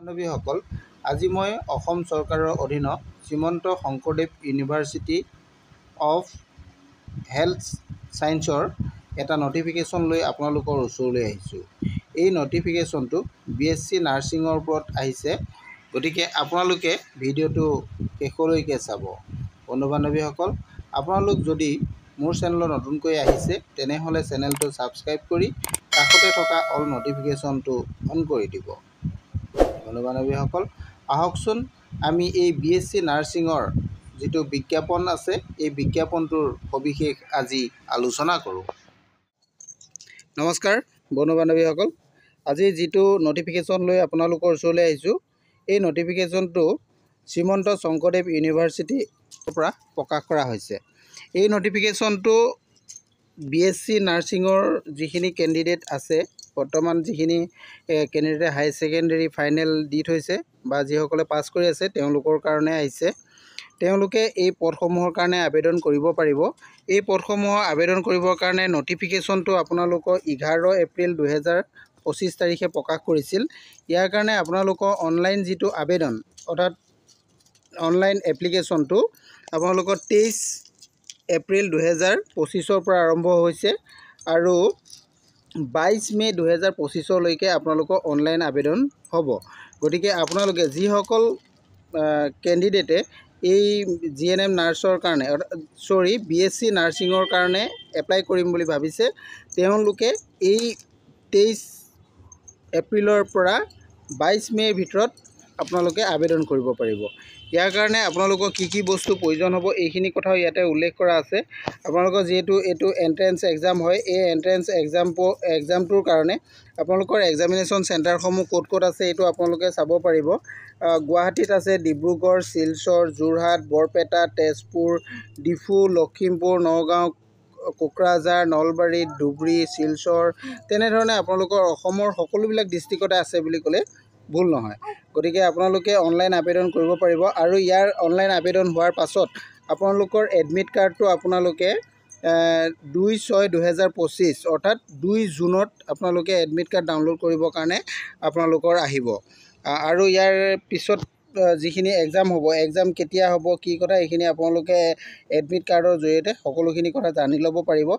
বান্ধৱীসকল, আজি মই অসম চৰকাৰৰ অধীনত Srimanta Sankardev University of health ছায়েন্সৰ এটা নটিফিকেশ্যন লৈ আপোনালোকৰ ওচৰলৈ আহিছোঁ। এই নটিফিকেশ্যনটো BSc নাৰ্ছিঙৰ ওপৰত আহিছে, গতিকে আপোনালোকে ভিডিঅ'টো শেষলৈকে চাব। বন্ধু বান্ধৱীসকল, আপোনালোক যদি মোৰ চেনেলত নতুনকৈ আহিছে তেনেহ'লে চেনেলটো ছাবস্ক্ৰাইব কৰি কাষতে থকা অল নটিফিকেশ্যনটো অন কৰি দিব। বন্ধু বান্ধৱীসকল, আহকচোন আমি এই BSc নাৰ্ছিঙৰ যিটো বিজ্ঞাপন আছে এই বিজ্ঞাপনটোৰ সবিশেষ আজি আলোচনা কৰোঁ। নমস্কাৰ বন্ধু বান্ধৱীসকল, আজি যিটো নটিফিকেশ্যন লৈ আপোনালোকৰ ওচৰলৈ আহিছোঁ, এই নটিফিকেশ্যনটো শ্ৰীমন্ত শংকৰদেৱ ইউনিভাৰ্চিটিৰ পৰা প্ৰকাশ কৰা হৈছে। এই নটিফিকেশ্যনটো BSc নাৰ্ছিঙৰ যিখিনি কেণ্ডিডেট আছে, বৰ্তমান যিখিনি কেণ্ডিডেটে হাই ছেকেণ্ডেৰী ফাইনেল দি থৈছে বা যিসকলে পাছ কৰি আছে তেওঁলোকৰ কাৰণে আহিছে। তেওঁলোকে এই পদসমূহৰ কাৰণে আবেদন কৰিব পাৰিব। এই পদসমূহৰ আবেদন কৰিবৰ কাৰণে নটিফিকেশ্যনটো আপোনালোকৰ 11 এপ্ৰিল 2025 তাৰিখে প্ৰকাশ কৰিছিল। ইয়াৰ কাৰণে আপোনালোকৰ অনলাইন যিটো আবেদন অৰ্থাৎ অনলাইন এপ্লিকেশ্যনটো আপোনালোকৰ 23 এপ্ৰিল 2025 পৰা আৰম্ভ হৈছে আৰু 22 মে 2025লৈকে আপোনালোকৰ অনলাইন আবেদন হ'ব। গতিকে আপোনালোকে যিসকল কেণ্ডিডেটে এই GNM নাৰ্ছৰ কাৰণে BSc নাৰ্ছিঙৰ কাৰণে এপ্লাই কৰিম বুলি ভাবিছে, তেওঁলোকে এই 23 এপ্ৰিলৰ পৰা 22 মেৰ ভিতৰত আপোনালোকে আবেদন কৰিব পাৰিব। ইয়াৰ কাৰণে আপোনালোকৰ কি বস্তু প্ৰয়োজন হ'ব এইখিনি কথাও ইয়াতে উল্লেখ কৰা আছে। আপোনালোকৰ যিহেতু এইটো এণ্ট্ৰেন্স এক্সাম হয়, এই এণ্ট্ৰেন্স এক্সামটোৰ কাৰণে আপোনালোকৰ এক্সামিনেশ্যন চেণ্টাৰসমূহ ক'ত আছে এইটো আপোনালোকে চাব পাৰিব। গুৱাহাটীত আছে, ডিব্ৰুগড়, শিলচৰ, যোৰহাট, বৰপেটা, তেজপুৰ, ডিফু, লখিমপুৰ, নগাঁও, কোকৰাঝাৰ, নলবাৰী, ধুবুৰী, শিলচৰ, তেনেধৰণে আপোনালোকৰ অসমৰ সকলোবিলাক ডিষ্ট্ৰিক্টতে আছে বুলি ক'লে ভুল নহয়। গতিকে আপোনালোকে অনলাইন আবেদন কৰিব পাৰিব আৰু ইয়াৰ অনলাইন আবেদন হোৱাৰ পাছত আপোনালোকৰ এডমিট কাৰ্ডটো আপোনালোকে 2/6/2025 অৰ্থাৎ 2 জুনত আপোনালোকে এডমিট কাৰ্ড ডাউনলোড কৰিবৰ কাৰণে আপোনালোকৰ আহিব। আৰু ইয়াৰ পিছত যিখিনি এক্সাম হ'ব, এক্সাম কেতিয়া হ'ব, কি কথা, এইখিনি আপোনালোকে এডমিট কাৰ্ডৰ জৰিয়তে সকলোখিনি কথা জানি ল'ব পাৰিব।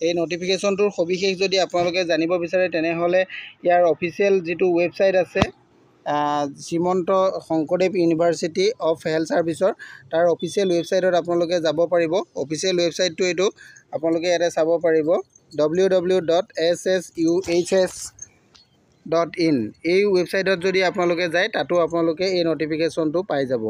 এই নটিফিকেশ্যনটোৰ সবিশেষ যদি আপোনালোকে জানিব বিচাৰে তেনেহ'লে ইয়াৰ অফিচিয়েল যিটো ৱেবছাইট আছে Srimanta Sankardev University of Health ছাৰ্ভিচৰ, তাৰ অফিচিয়েল ৱেবছাইটত আপোনালোকে যাব পাৰিব। অফিচিয়েল ৱেবছাইটটো এইটো আপোনালোকে ইয়াতে চাব পাৰিব, www.ssuhs.in। এই ৱেবছাইটত যদি আপোনালোকে যায় তাতো আপোনালোকে এই নটিফিকেশ্যনটো পাই যাব।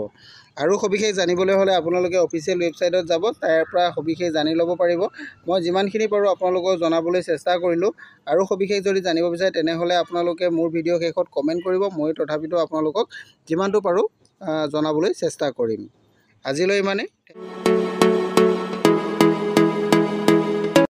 আৰু সবিশেষ জানিবলৈ হ'লে আপোনালোকে অফিচিয়েল ৱেবছাইটত যাব, তাৰ পৰা সবিশেষ জানি ল'ব পাৰিব। মই যিমানখিনি পাৰোঁ আপোনালোকক জনাবলৈ চেষ্টা কৰিলোঁ। আৰু সবিশেষ যদি জানিব বিচাৰে তেনেহ'লে আপোনালোকে মোৰ ভিডিঅ' শেষত কমেণ্ট কৰিব, মই তথাপিতো আপোনালোকক যিমানটো পাৰোঁ জনাবলৈ চেষ্টা কৰিম। আজিলৈ ইমানেই।